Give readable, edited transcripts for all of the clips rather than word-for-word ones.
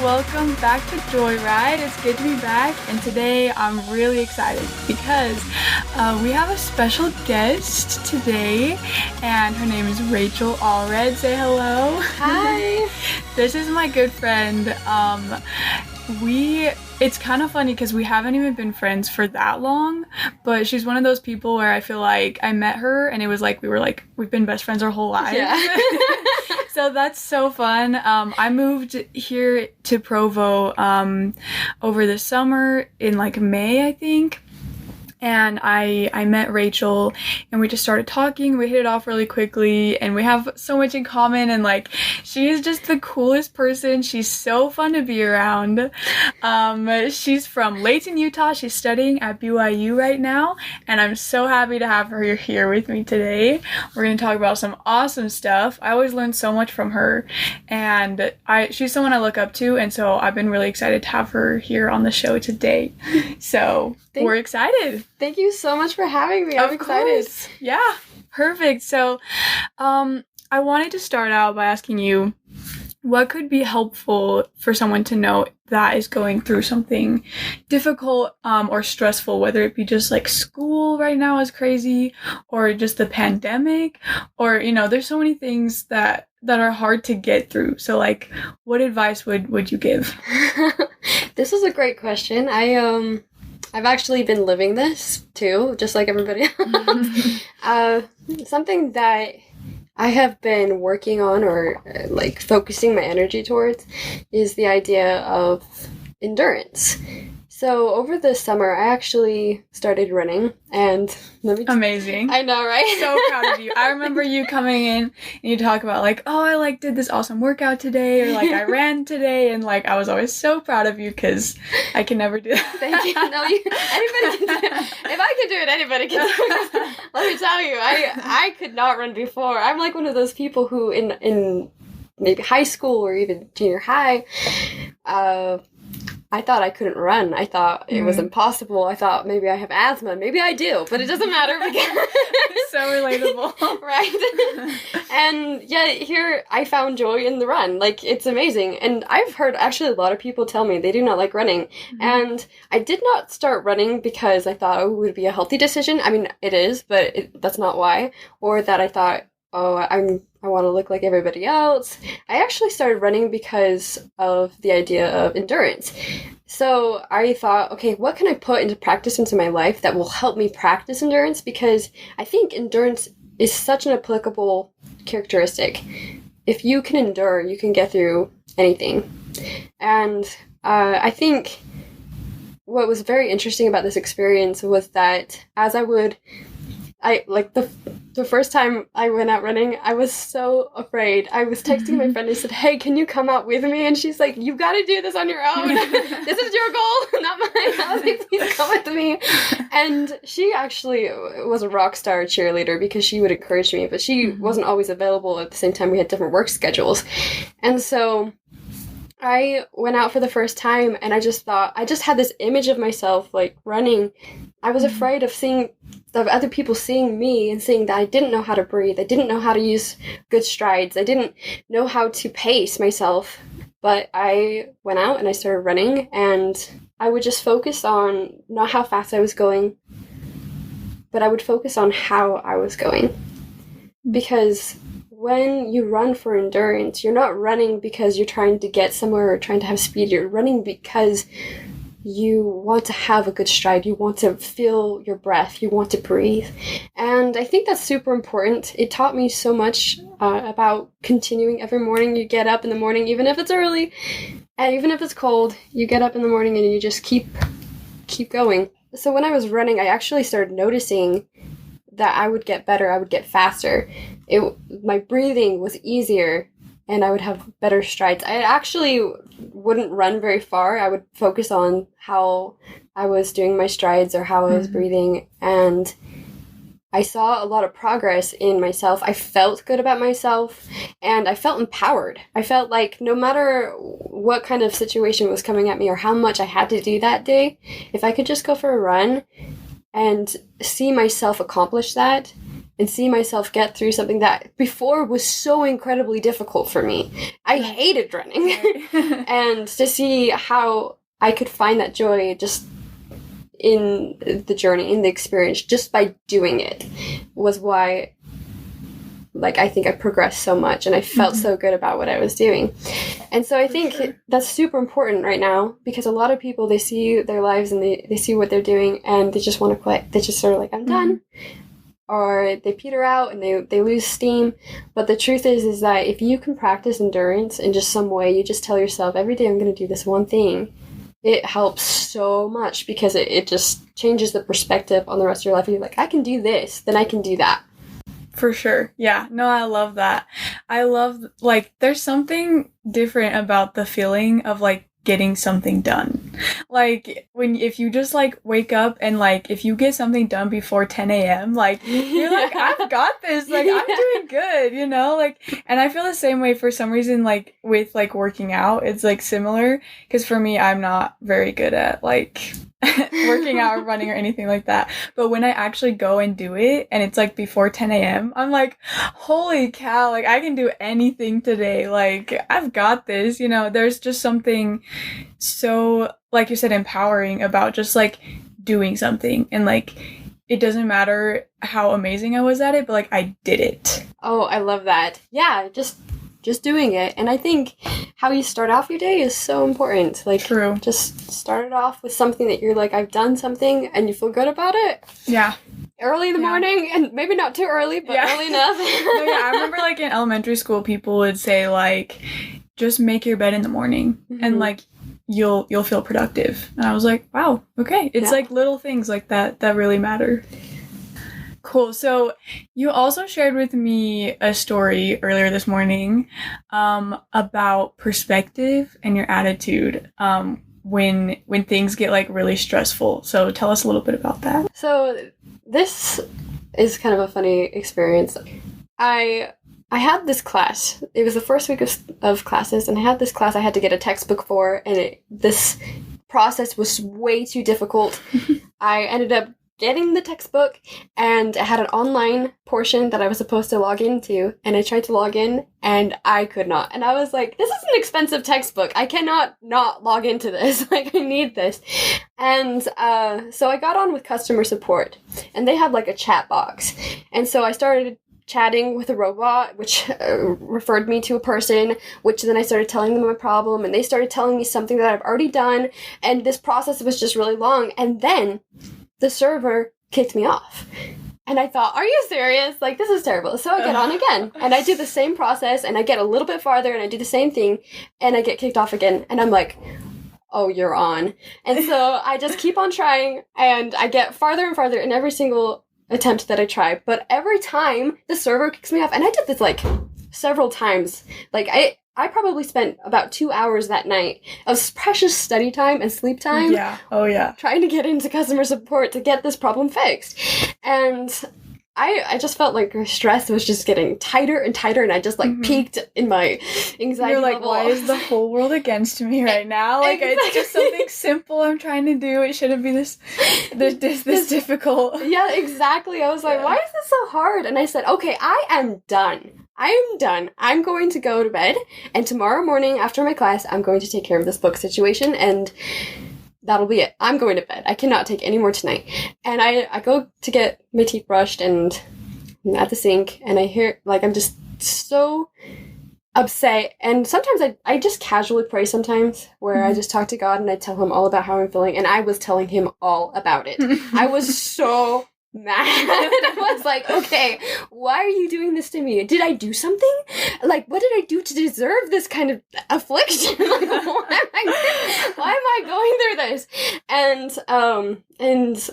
welcome back to Joyride. It's good to be back, and today I'm really excited because we have a special guest today, and her name is Rachel Allred. Say hello. Hi. This is my good friend. It's kind of funny because we haven't even been friends for that long, but she's one of those people where I feel like I met her and it was like we've been best friends our whole lives. Yeah. So that's so fun. I moved here to Provo over the summer in like May, I think. And I met Rachel and we just started talking. We hit it off really quickly and we have so much in common, and like she is just the coolest person. She's so fun to be around. She's from Layton, Utah. She's studying at BYU right now, and I'm so happy to have her here with me today. We're going to talk about some awesome stuff. I always learn so much from her, and she's someone I look up to, and so I've been really excited to have her here on the show today. So we're excited. Thank you so much for having me. I'm excited. Course. Yeah, perfect. So I wanted to start out by asking you, what could be helpful for someone to know that is going through something difficult or stressful, whether it be just like school right now is crazy, or just the pandemic, or, there's so many things that are hard to get through. So like, what advice would you give? This is a great question. I've actually been living this too, just like everybody else. Something that I have been working on, or like focusing my energy towards, is the idea of endurance. So over the summer, I actually started running, and Amazing. I know, right? So proud of you. I remember you coming in and you talk about like, oh, I like did this awesome workout today, or like I ran today, and like I was always so proud of you because I can never do that. Thank you. No, anybody can do it. If I can do it, anybody can do it. Let me tell you, I could not run before. I'm like one of those people who in maybe high school or even junior high, I thought I couldn't run. I thought it was impossible. I thought maybe I have asthma. Maybe I do, but it doesn't matter because so relatable. Right? And yet here I found joy in the run. Like, it's amazing. And I've heard actually a lot of people tell me they do not like running. And I did not start running because I thought it would be a healthy decision. I mean, it is, but that's not why. Or that I thought, I want to look like everybody else. I actually started running because of the idea of endurance. So I thought, okay, what can I put into practice into my life that will help me practice endurance? Because I think endurance is such an applicable characteristic. If you can endure, you can get through anything. And I think what was very interesting about this experience was that as the first time I went out running, I was so afraid. I was texting my friend. I said, hey, can you come out with me? And she's like, you got to do this on your own. This is your goal, not mine. I was like, please come with me. And she actually was a rock star cheerleader because she would encourage me, but she wasn't always available. At the same time, we had different work schedules. And so I went out for the first time, and I just had this image of myself like running. I was afraid of other people seeing me and seeing that I didn't know how to breathe. I didn't know how to use good strides. I didn't know how to pace myself. But I went out and I started running, and I would just focus on not how fast I was going, but I would focus on how I was going. Because when you run for endurance, you're not running because you're trying to get somewhere or trying to have speed. You're running because you want to have a good stride. You want to feel your breath. You want to breathe. And I think that's super important. It taught me so much about continuing every morning. You get up in the morning, even if it's early, and even if it's cold, you get up in the morning and you just keep going. So when I was running, I actually started noticing that I would get better. I would get faster. My breathing was easier, and I would have better strides. I actually wouldn't run very far. I would focus on how I was doing my strides or how I was breathing, and I saw a lot of progress in myself. I felt good about myself, and I felt empowered. I felt like no matter what kind of situation was coming at me or how much I had to do that day, if I could just go for a run and see myself accomplish that, and see myself get through something that before was so incredibly difficult for me. I hated running. And to see how I could find that joy just in the journey, in the experience, just by doing it, was why, like, I think I progressed so much and I felt so good about what I was doing. And so I think that's super important right now, because a lot of people, they see their lives and they see what they're doing and they just want to quit. They just sort of like, I'm done. Or they peter out and they lose steam. But the truth is that if you can practice endurance in just some way, you just tell yourself, every day I'm going to do this one thing, it helps so much, because it just changes the perspective on the rest of your life. You're like, I can do this, then I can do that. For sure. Yeah. No, I love that. I love, like, there's something different about the feeling of, like, getting something done. Like, if you just, like, wake up and, like, if you get something done before 10 a.m., like, you're like, I've got this. Like, I'm doing good, you know? Like, and I feel the same way for some reason, like, with, like, working out. It's, like, similar. Because for me, I'm not very good at, like, working out or running or anything like that. But when I actually go and do it and it's like before 10 a.m., I'm like, holy cow, like I can do anything today. Like I've got this, you know. There's just something so, like you said, empowering about just like doing something, and like it doesn't matter how amazing I was at it, but like I did it. Oh, I love that. Yeah, just doing it. And I think how you start off your day is so important. Like, true. Just start it off with something that you're like, I've done something, and you feel good about it. Yeah. Early in the morning, and maybe not too early, but early enough. No, yeah, I remember like in elementary school, people would say like, just make your bed in the morning, and like you'll feel productive. And I was like, wow, okay. It's like little things like that really matter. Cool. So you also shared with me a story earlier this morning about perspective and your attitude when things get like really stressful. So tell us a little bit about that. So this is kind of a funny experience. I had this class. It was the first week of classes, and I had this class I had to get a textbook for, and this process was way too difficult. I ended up getting the textbook, and I had an online portion that I was supposed to log into, and I tried to log in, and I could not. And I was like, this is an expensive textbook. I cannot not log into this. Like, I need this. And so I got on with customer support, and they had like a chat box. And so I started chatting with a robot, which referred me to a person, which then I started telling them my problem, and they started telling me something that I've already done, and this process was just really long. And then the server kicked me off. And I thought, are you serious? Like, this is terrible. So I get on again, and I do the same process, and I get a little bit farther, and I do the same thing, and I get kicked off again. And I'm like, oh, you're on. And so I just keep on trying, and I get farther and farther in every single attempt that I try. But every time the server kicks me off, and I did this like several times. Like I probably spent about 2 hours that night of precious study time and sleep time. Yeah. Oh, yeah. Trying to get into customer support to get this problem fixed. And I just felt like stress was just getting tighter and tighter, and I just like peaked in my anxiety. You're like, level. why is the whole world against me right now? Like, it's just something simple I'm trying to do. It shouldn't be this difficult. Yeah, exactly. I was like, why is this so hard? And I said, okay, I am done. I'm going to go to bed, and tomorrow morning after my class, I'm going to take care of this book situation, and that'll be it. I'm going to bed. I cannot take any more tonight. And I go to get my teeth brushed, and I'm at the sink, and I hear, like, I'm just so upset. And sometimes I just casually pray sometimes, where I just talk to God and I tell him all about how I'm feeling, and I was telling him all about it. I was so mad. I was like, okay, why are you doing this to me? Did I do something? Like, what did I do to deserve this kind of affliction? Like, why am I going through this? And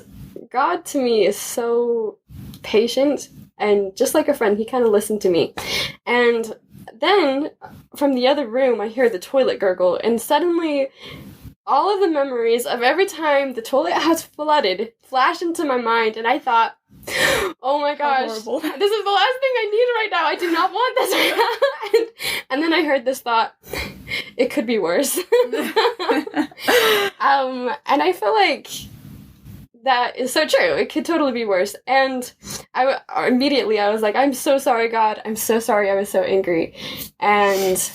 God to me is so patient, and just like a friend, he kind of listened to me. And then from the other room, I hear the toilet gurgle, and suddenly all of the memories of every time the toilet has flooded flashed into my mind, and I thought, oh my gosh, this is the last thing I need right now. I do not want this right now. And then I heard this thought, it could be worse. And I feel like that is so true. It could totally be worse. And immediately I was like, I'm so sorry, God. I'm so sorry I was so angry. And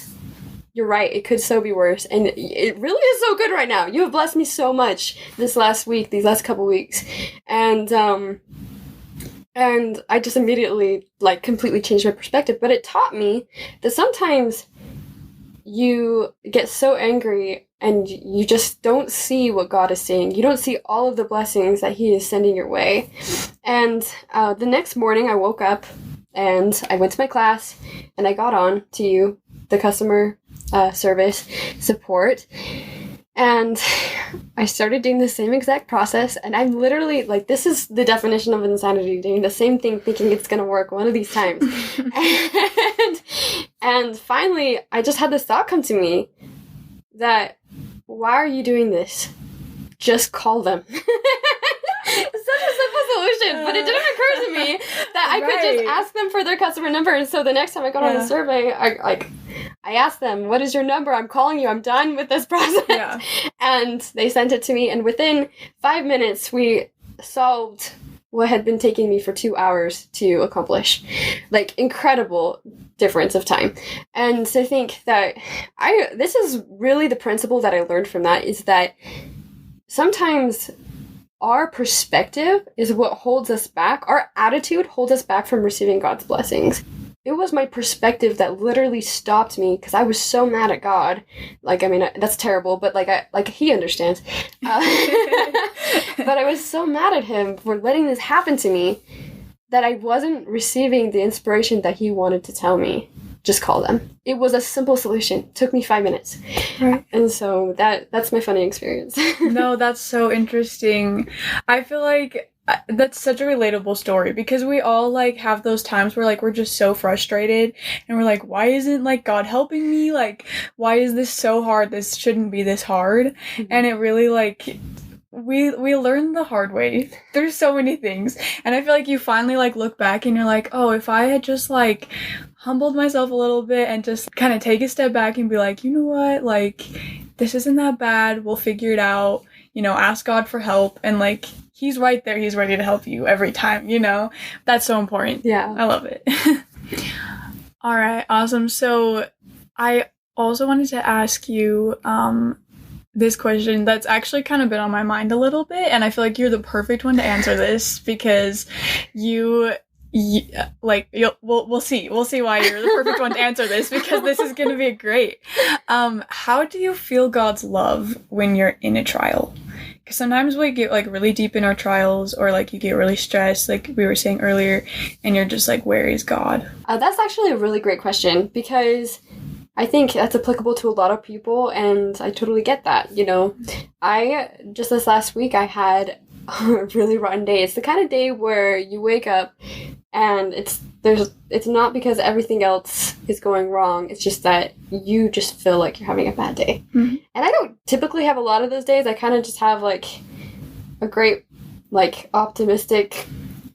you're right, it could so be worse. And it really is so good right now. You have blessed me so much this last week, these last couple weeks. And I just immediately, like, completely changed my perspective. But it taught me that sometimes you get so angry and you just don't see what God is seeing. You don't see all of the blessings that He is sending your way. And the next morning I woke up and I went to my class and I got on to the customer service support. And I started doing the same exact process, and I'm literally, like, this is the definition of insanity, doing the same thing thinking it's gonna work one of these times. and finally, I just had this thought come to me that, why are you doing this? Just call them. It's such a simple solution, but it didn't occur to me that I could just ask them for their customer number, and so the next time I got on the survey, I asked them, what is your number? I'm calling you. I'm done with this process. Yeah. And they sent it to me. And within 5 minutes, we solved what had been taking me for 2 hours to accomplish. Like, incredible difference of time. And to think that this is really the principle that I learned from that, is that sometimes our perspective is what holds us back. Our attitude holds us back from receiving God's blessings. It was my perspective that literally stopped me because I was so mad at God. Like, I mean, that's terrible, but He understands. But I was so mad at Him for letting this happen to me that I wasn't receiving the inspiration that He wanted to tell me. Just call them. It was a simple solution. It took me 5 minutes. Right. And so that's my funny experience. No, that's so interesting. I feel like that's such a relatable story because we all, like, have those times where, like, we're just so frustrated and we're like, why isn't, like, God helping me? Like, why is this so hard? This shouldn't be this hard. Mm-hmm. And it really, like, we learned the hard way through so many things. And I feel like you finally, like, look back and you're like, oh, if I had just, like, humbled myself a little bit and just kind of take a step back and be like, you know what? Like, this isn't that bad. We'll figure it out. You know, ask God for help. And, like, He's right there. He's ready to help you every time, you know? That's so important. Yeah. I love it. All right. Awesome. So I also wanted to ask you this question that's actually kind of been on my mind a little bit. And I feel like you're the perfect one to answer this because we'll see why you're the perfect one to answer this because this is going to be great. How do you feel God's love when you're in a trial? Because sometimes we get, like, really deep in our trials or, like, you get really stressed, like we were saying earlier, and you're just like, where is God? That's actually a really great question because I think that's applicable to a lot of people, and I totally get that, you know. Just this last week, I had a really rotten day. It's the kind of day where you wake up and it's not because everything else is going wrong. It's just that you just feel like you're having a bad day. Mm-hmm. And I don't typically have a lot of those days. I kind of just have, like, a great, like, optimistic,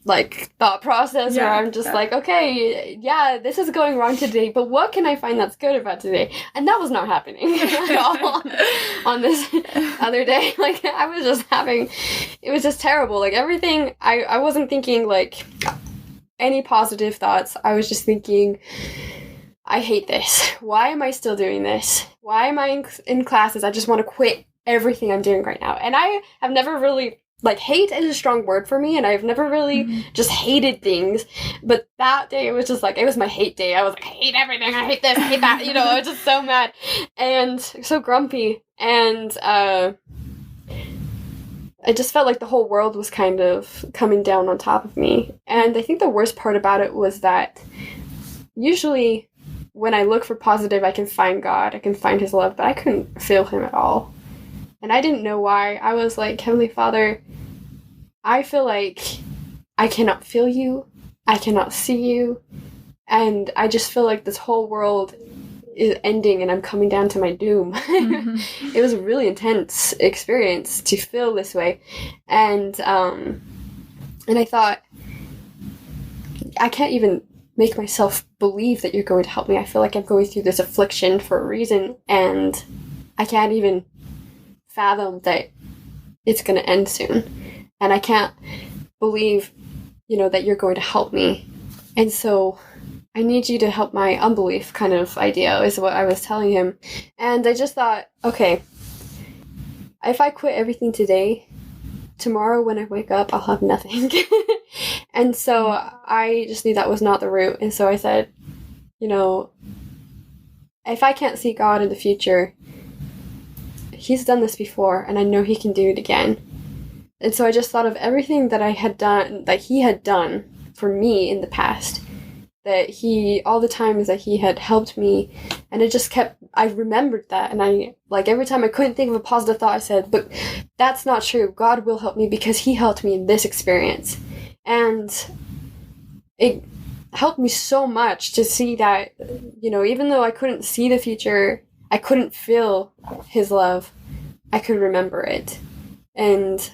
like, thought process where I'm just like, okay, yeah, this is going wrong today, but what can I find that's good about today? And that was not happening at all on this other day. Like, it was just terrible. Like, everything, I wasn't thinking, like, any positive thoughts. I was just thinking, I hate this. Why am I still doing this? Why am I in classes? I just want to quit everything I'm doing right now. And I have never really, like, hate is a strong word for me, and I've never really just hated things. But that day, it was just like, it was my hate day. I was like, I hate everything. I hate this, I hate that. You know, I was just so mad and so grumpy. And I just felt like the whole world was kind of coming down on top of me. And I think the worst part about it was that usually when I look for positive, I can find God, I can find His love, but I couldn't feel Him at all. And I didn't know why. I was like, Heavenly Father, I feel like I cannot feel you, I cannot see you, and I just feel like this whole world is ending and I'm coming down to my doom. Mm-hmm. It was a really intense experience to feel this way. And I thought, I can't even make myself believe that you're going to help me. I feel like I'm going through this affliction for a reason, and I can't even fathom that it's going to end soon. and I can't believe, that you're going to help me. And so I need you to help my unbelief kind of idea is what I was telling him. And I just thought, okay, if I quit everything today, tomorrow when I wake up, I'll have nothing. And so I just knew that was not the route. And so I said, if I can't see God in the future, he's done this before, and I know he can do it again. And so I just thought of everything that I had done, that he had done for me in the past, all the times that he had helped me, and it just I remembered that, and I, every time I couldn't think of a positive thought, I said, but that's not true. God will help me because he helped me in this experience. And it helped me so much to see that, even though I couldn't see the future, I couldn't feel his love, I could remember it. And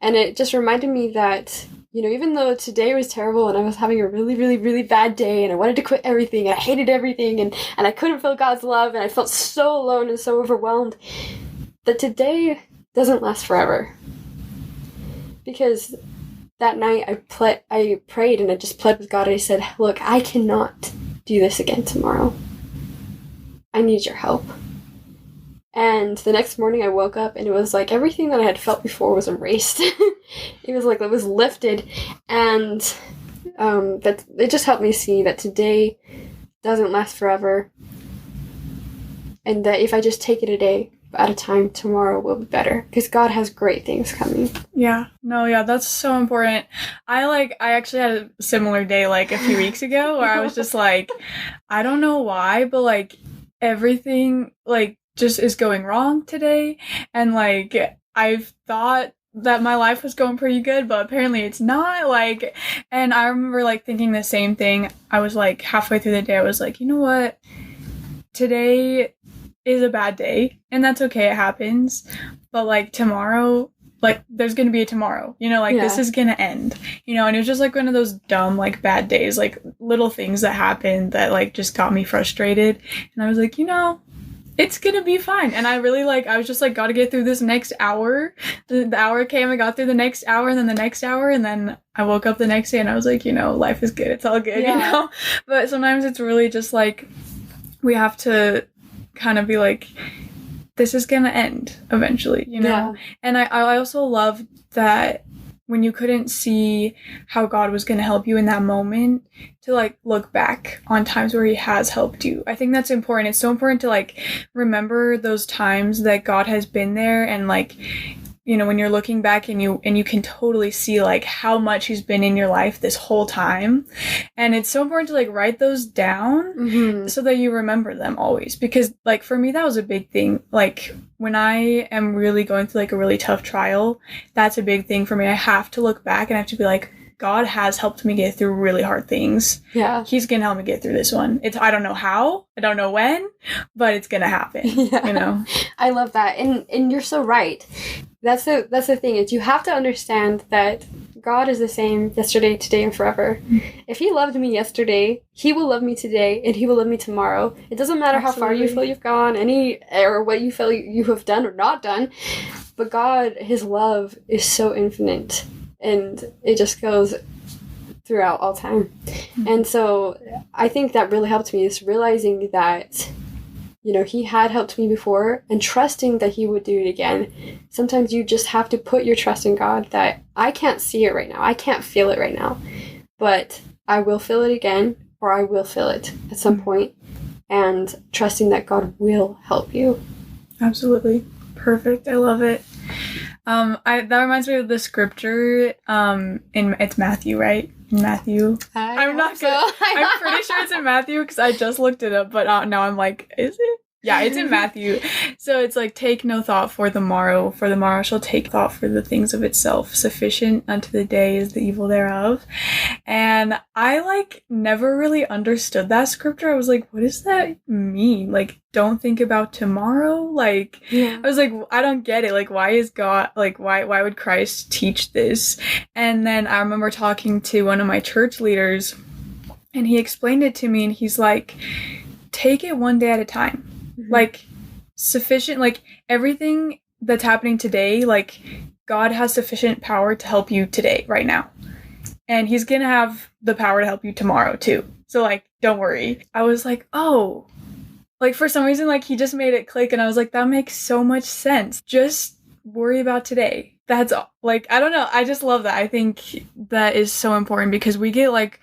it just reminded me that, even though today was terrible and I was having a really, really, really bad day and I wanted to quit everything and I hated everything and I couldn't feel God's love and I felt so alone and so overwhelmed, that today doesn't last forever. Because that night I prayed and I just pled with God and I said, look, I cannot do this again tomorrow. I need your help. And the next morning I woke up and it was like everything that I had felt before was erased. It was lifted. And that it just helped me see that today doesn't last forever. And that if I just take it a day at a time, tomorrow will be better. Because God has great things coming. Yeah. No, yeah, that's so important. I actually had a similar day a few weeks ago where I was just I don't know why, but everything just is going wrong today, and I've thought that my life was going pretty good, but apparently it's not. And I remember thinking the same thing. I was halfway through the day, I was you know what, today is a bad day and that's okay, it happens, but tomorrow, there's gonna be a tomorrow, yeah. This is gonna end, and it was just one of those dumb bad days, little things that happened that just got me frustrated, and I was it's gonna be fine. And I really I was just gotta get through this next hour. The hour came, I got through the next hour and then the next hour, and then I woke up the next day and I was life is good, it's all good, yeah. But sometimes it's really just we have to kind of be this is gonna end eventually, Yeah. And I also love that when you couldn't see how God was going to help you in that moment, to look back on times where he has helped you. I think that's important. It's so important to remember those times that God has been there, and when you're looking back and you can totally see how much he's been in your life this whole time. And it's so important to write those down so that you remember them always. Because for me, that was a big thing. When I am really going through a really tough trial, that's a big thing for me. I have to look back and I have to be God has helped me get through really hard things. Yeah. He's going to help me get through this one. I don't know how, I don't know when, but it's going to happen, yeah. I love that. And you're so right. That's the thing, is you have to understand that God is the same yesterday, today, and forever. If he loved me yesterday, he will love me today, and he will love me tomorrow. It doesn't matter Absolutely. How far you feel you've gone, or what you feel you have done or not done, but God, his love is so infinite. And it just goes throughout all time. Mm-hmm. And so I think that really helped me, is realizing that, he had helped me before, and trusting that he would do it again. Sometimes you just have to put your trust in God, that I can't see it right now. I can't feel it right now. But I will feel it again, or I will feel it at some point. And trusting that God will help you. Absolutely. Perfect. I love it. That reminds me of the scripture, it's Matthew, right? In Matthew. I'm not good. I'm pretty sure it's in Matthew because I just looked it up, but now I'm is it? Yeah, it's in Matthew. So it's take no thought for the morrow shall take thought for the things of itself. Sufficient unto the day is the evil thereof. And I never really understood that scripture. I was what does that mean? Don't think about tomorrow? Yeah. I was I don't get it. Why is God, why would Christ teach this? And then I remember talking to one of my church leaders, and he explained it to me, and he's take it one day at a time. Mm-hmm. Sufficient, everything that's happening today, God has sufficient power to help you today, right now. And he's gonna have the power to help you tomorrow too. So like, don't worry. I was like, oh, like for some reason, like he just made it click and I was like, that makes so much sense. Just worry about today. That's all. Like, I don't know. I just love that. I think that is so important because we get like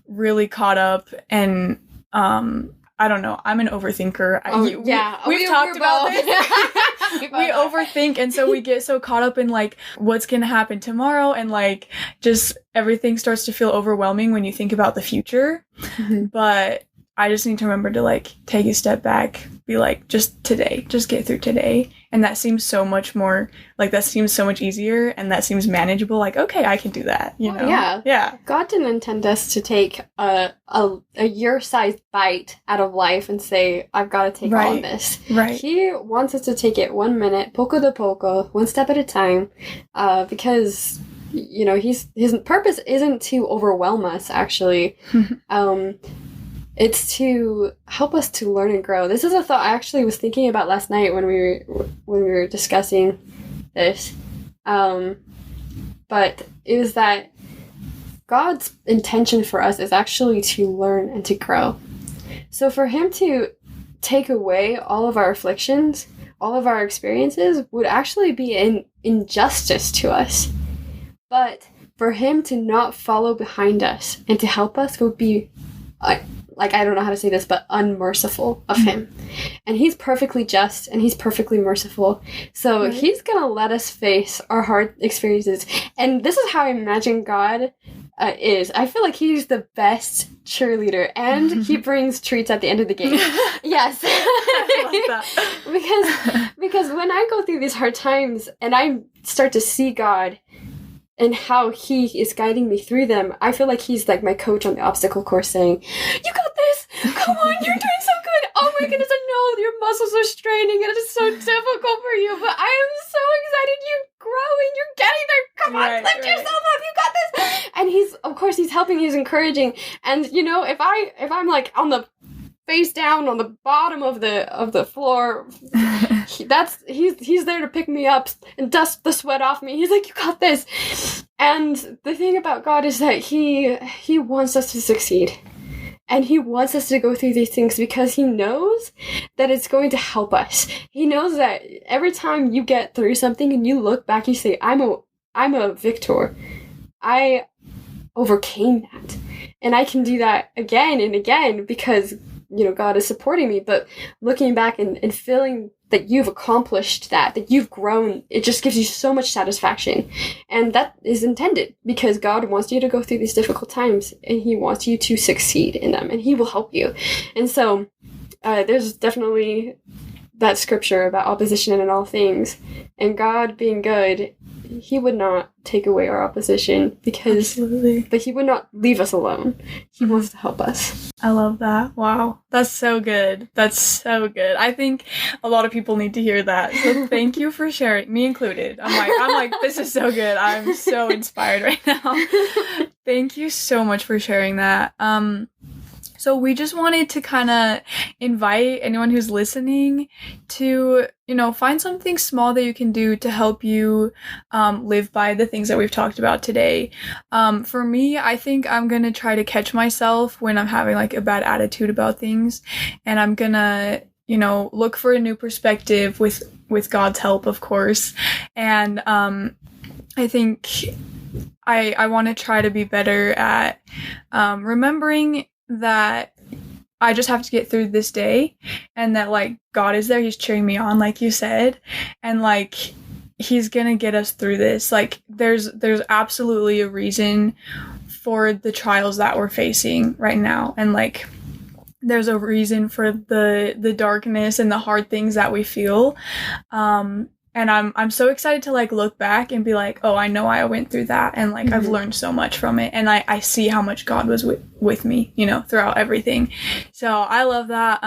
really caught up and, I don't know. I'm an overthinker. We've talked about this. We overthink, and so we get so caught up in like what's gonna happen tomorrow, and like just everything starts to feel overwhelming when you think about the future. Mm-hmm. But I just need to remember to like take a step back, be like, just today, just get through today. And that seems so much more, like that seems so much easier and that seems manageable. Like, okay, I can do that, you know? Yeah. God didn't intend us to take a year-sized bite out of life and say, I've got to take all of this. Right. He wants us to take it 1 minute, poco de poco, one step at a time, because, you know, his purpose isn't to overwhelm us, actually. It's to help us to learn and grow. This is a thought I actually was thinking about last night when we were discussing this. But it was that God's intention for us is actually to learn and to grow. So for him to take away all of our afflictions, all of our experiences, would actually be an injustice to us. But for him to not follow behind us and to help us would be like, I don't know how to say this, but unmerciful of him. And he's perfectly just and he's perfectly merciful. So he's going to let us face our hard experiences. And this is how I imagine God is. I feel like he's the best cheerleader and he brings treats at the end of the game. Yes. I love that. because when I go through these hard times and I start to see God and how he is guiding me through them, I feel like he's like my coach on the obstacle course saying, you got this! Come on, you're doing so good! Oh my goodness, I know your muscles are straining and it's so difficult for you, but I am so excited you're growing, you're getting there! Come on, lift yourself up, you got this! And he's helping, he's encouraging. And you know, if I'm like on the face down on the bottom of the floor, he's there to pick me up and dust the sweat off me. He's like, you got this. And the thing about God is that he wants us to succeed. And he wants us to go through these things because he knows that it's going to help us. He knows that every time you get through something and you look back, you say, I'm a victor. I overcame that. And I can do that again and again because, you know, God is supporting me. But looking back and feeling that you've accomplished that you've grown, it just gives you so much satisfaction. And that is intended because God wants you to go through these difficult times and he wants you to succeed in them and he will help you. And so there's definitely that scripture about opposition in all things. And God being good, he would not take away our opposition but he would not leave us alone. He wants to help us. I love that. Wow. That's so good. That's so good. I think a lot of people need to hear that. So thank you for sharing, me included. I'm like, this is so good. I'm so inspired right now. Thank you so much for sharing that. So we just wanted to kind of invite anyone who's listening to, you know, find something small that you can do to help you live by the things that we've talked about today. For me, I think I'm going to try to catch myself when I'm having like a bad attitude about things. And I'm going to, you know, look for a new perspective with God's help, of course. And I think I want to try to be better at remembering that I just have to get through this day and that like God is there, he's cheering me on like you said, and like he's gonna get us through this. Like there's absolutely a reason for the trials that we're facing right now, and like there's a reason for the darkness and the hard things that we feel. And I'm so excited to like look back and be like, oh, I know I went through that and like I've learned so much from it, and I see how much God was with me, you know, throughout everything. So I love that.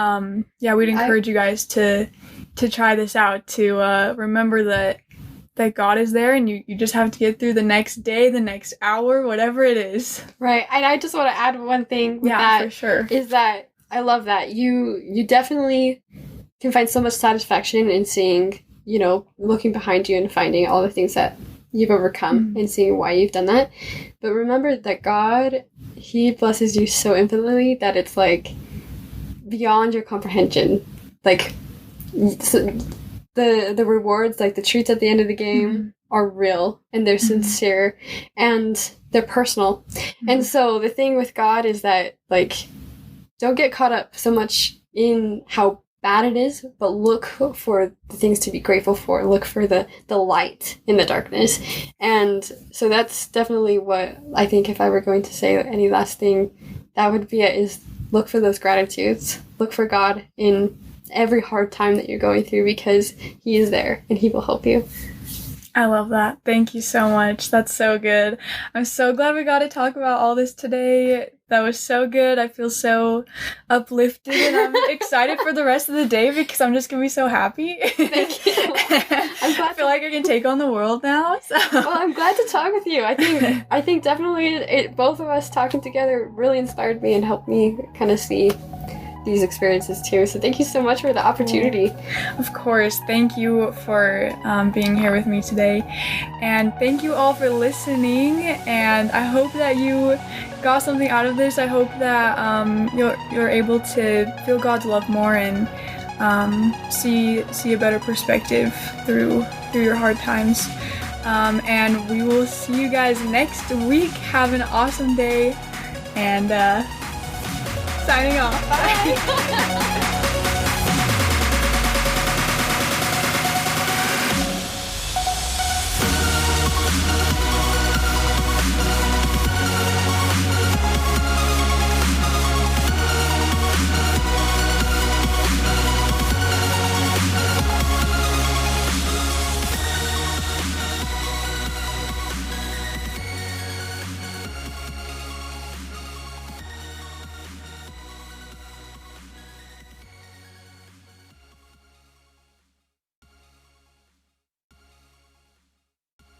Yeah, we'd encourage you guys to try this out, to remember that God is there, and you just have to get through the next day, the next hour, whatever it is. Right. And I just want to add one thing with that. For sure. Is that I love that you definitely can find so much satisfaction in seeing, you know, looking behind you and finding all the things that you've overcome and seeing why you've done that. But remember that God, he blesses you so infinitely that it's like beyond your comprehension. Like, so the rewards, like the treats at the end of the game are real and they're sincere and they're personal. And so the thing with God is that, like, don't get caught up so much in how bad it is, but look for the things to be grateful for. Look for the light in the darkness. And so that's definitely what I think, if I were going to say any last thing, that would be it, is look for those gratitudes. Look for God in every hard time that you're going through, because he is there and he will help you. I love that. Thank you so much. That's so good. I'm so glad we got to talk about all this today. That was so good. I feel so uplifted and I'm excited for the rest of the day because I'm just going to be so happy. Thank you. I feel like I can take on the world now. So. Well, I'm glad to talk with you. I think definitely both of us talking together really inspired me and helped me kind of see these experiences too. So thank you so much for the opportunity. Of course. Thank you for being here with me today. And thank you all for listening. And I hope that you got something out of this. I hope that you're able to feel God's love more and see a better perspective through your hard times. And we will see you guys next week. Have an awesome day. And signing off. Bye.